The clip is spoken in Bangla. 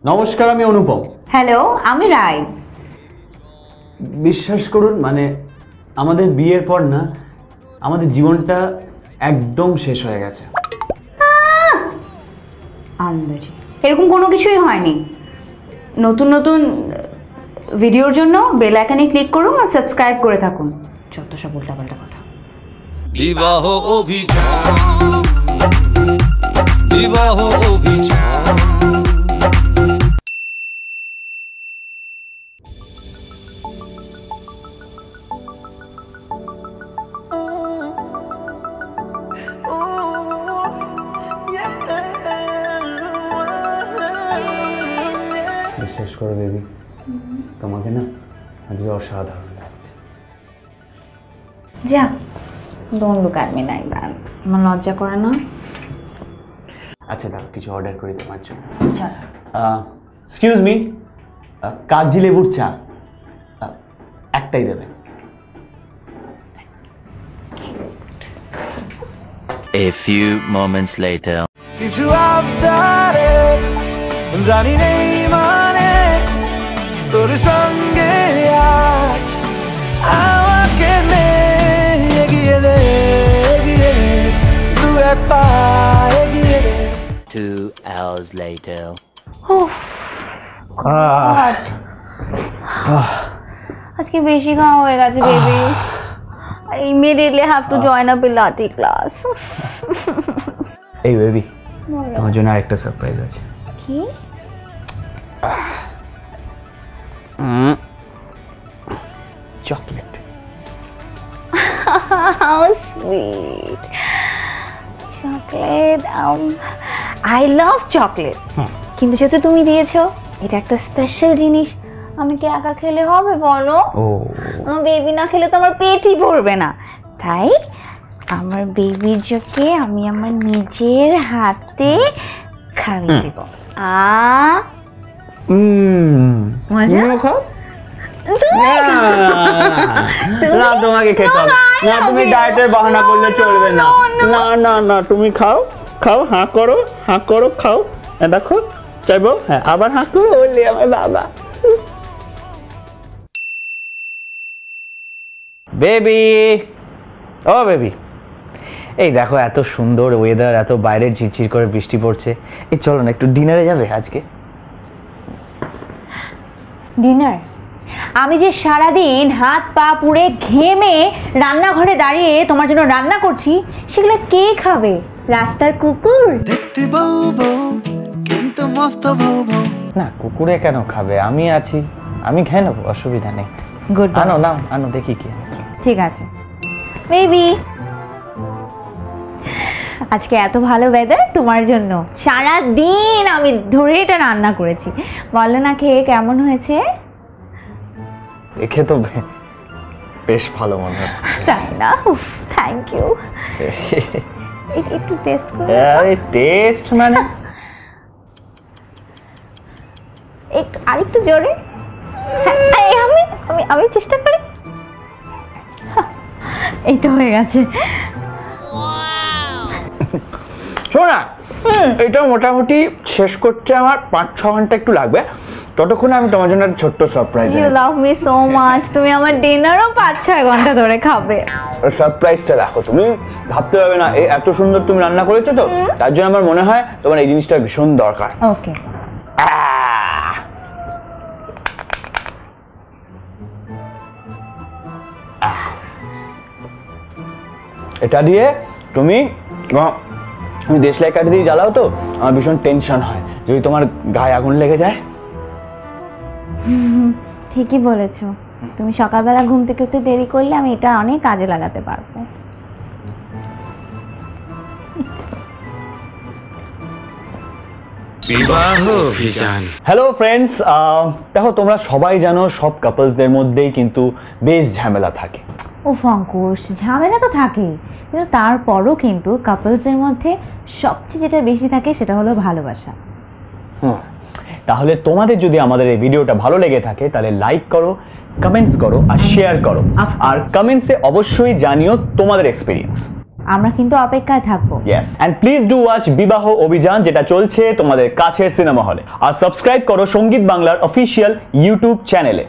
নমস্কার, আমি অনুপম। হ্যালো, আমি রায়। বিশ্বাস করুন, মানে আমাদের বিয়ের পর না আমাদের জীবনটা একদম শেষ হয়ে গেছে। আন্দাজে এরকম কোনো কিছুই হয়নি। নতুন নতুন ভিডিওর জন্য বেল আইকনে ক্লিক করুন আর সাবস্ক্রাইব করে থাকুন। যত সব উল্টাপাল্টা কথা। বিবাহ অভিযান, বিবাহ অভিযান। বিশ্বাস করো বেবি, তোমাকে না আজকে অসাধারণ লাগছে। যা, don't look at me like that. আমার লজ্জা করে না? আচ্ছা দাঁড়াও, কিছু অর্ডার করি তোমার জন্য। চল। এক্সকিউজ মি, কাগজি লেবুর চা একটাই দেবেন। A few moments later. কিছু আবদারে জানি নেই মানে তোর সঙ্গে আজ আমাকে নে এগিয়ে দে, এগিয়ে দে, দু এক পা এগিয়ে দে। 2 hours later. আজকে বেশি খাওয়া হয়ে গেছে baby. I immediately have to join a Pilates class. এই বেবি, তোমার জন্য আরেকটা সারপ্রাইজ আছে। কি? Chocolate. How sweet. Chocolate. I love chocolate. কিন্তু যেহেতু তুমি দিয়েছো, এটা একটা স্পেশাল জিনিস। আমি কি একা খেলে হবে বলো? আমার বেবি না খেলে তো আমার পেটই ভরবে না। তাই আমার বেবির জন্য আমি আমার নিজের হাতে খাইয়ে দেব। মজা? না, তোমাকে খেতে হবে না। তুমি ডায়েটের বাহানা করলে চলবে না। না না না, তুমি খাও, খাও, হাঁ করো, হাঁ করো, খাও। দেখো, চাইবো, হ্যাঁ, আবার হাঁ করো, বললি আমার বাবা। বেবি, ও বেবি, এই দেখো এত সুন্দর ওয়েদার, এত বাইরে ঝিরঝির করে বৃষ্টি পড়ছে। এই চলো না, একটু ডিনারে যাবে আজকে? ডিনার? আমি যে সারাদিন হাত পা পুড়ে ঘেমে রান্নাঘরে দাঁড়িয়ে তোমার জন্য রান্না করছি, সেগুলো কে খাবে? রাস্তার কুকুর? দেখতে বউ বউ কিন্তু মস্ত বউ বউ। না, কুকুরে কেন খাবে? আমি আছি, আমি খেয়ে নেবো, অসুবিধা নেই। গুড, আনো নাও, আনো, দেখি কি। ঠিক আছে বেবি। আজকে এত ভালো ওয়েদার তোমার জন্য সারা দিন আমি ধরে এটা রান্না করেছি। বলো না খেয়ে কেমন হয়েছে? দেখে তো বেশ ভালো মনে হচ্ছে। তাই না? Thank you. একটু টেস্ট করে। আরে টেস্ট মানে? একটু আরেকটু জোরে। হ্যাঁ, আমি আমি আমি চেষ্টা করি। এই তো হয়ে গেছে। শোনা, এটা মোটামুটি শেষ করতে আমার 5-6 ঘন্টা একটু লাগবে। ততক্ষণে আমি তোমার জন্য একটা ছোট্ট surprise. You love me so much. তুমি আমার ডিনারও 5-6 ঘন্টা ধরে খাবে। সারপ্রাইজটা দেখো, তুমি ভাবতে পারবে না, এই এত সুন্দর তুমি রান্না করেছো তো, তার জন্য আমার মনে হয় তোমার এই জিনিসটা ভীষণ দরকার। ওকে। এটা দিয়ে তুমি দেশলাই কাঠি দিয়ে জ্বালাও তো, আমার ভীষণ টেনশন হয় যদি তোমার গায়ে আগুন লেগে যায়। ঠিকই বলেছো। তুমি সকালবেলা ঘুম থেকে উঠতে দেরি করলে আমি এটা অনেক কাজে লাগাতে পারবো। বিবাহ অভিযান। হ্যালো ফ্রেন্ডস, দেখো তোমরা সবাই জানো সব কাপলসদের মধ্যেই কিন্তু বেশ ঝামেলা থাকে। ও ফঙ্কুশ, ঝামেলা তো থাকেই, কিন্তু তারপরও কিন্তু কাপলসের মধ্যে সবচেয়ে যেটা বেশি থাকে সেটা হলো ভালোবাসা। তাহলে তোমাদের যদি আমাদের এই ভিডিওটা ভালো লেগে থাকে তাহলে লাইক করো, কমেন্টস করো আর শেয়ার করো। আর কমেন্টসে অবশ্যই জানিও তোমাদের এক্সপিরিয়েন্স। আমরা কিন্তু অপেক্ষায় থাকবো। Yes, and please do watch বিবাহ অভিযান, যেটা চলছে তোমাদের কাছের সিনেমা হলে। আর সাবস্ক্রাইব করো সঙ্গীত বাংলার অফিসিয়াল ইউটিউব চ্যানেলে।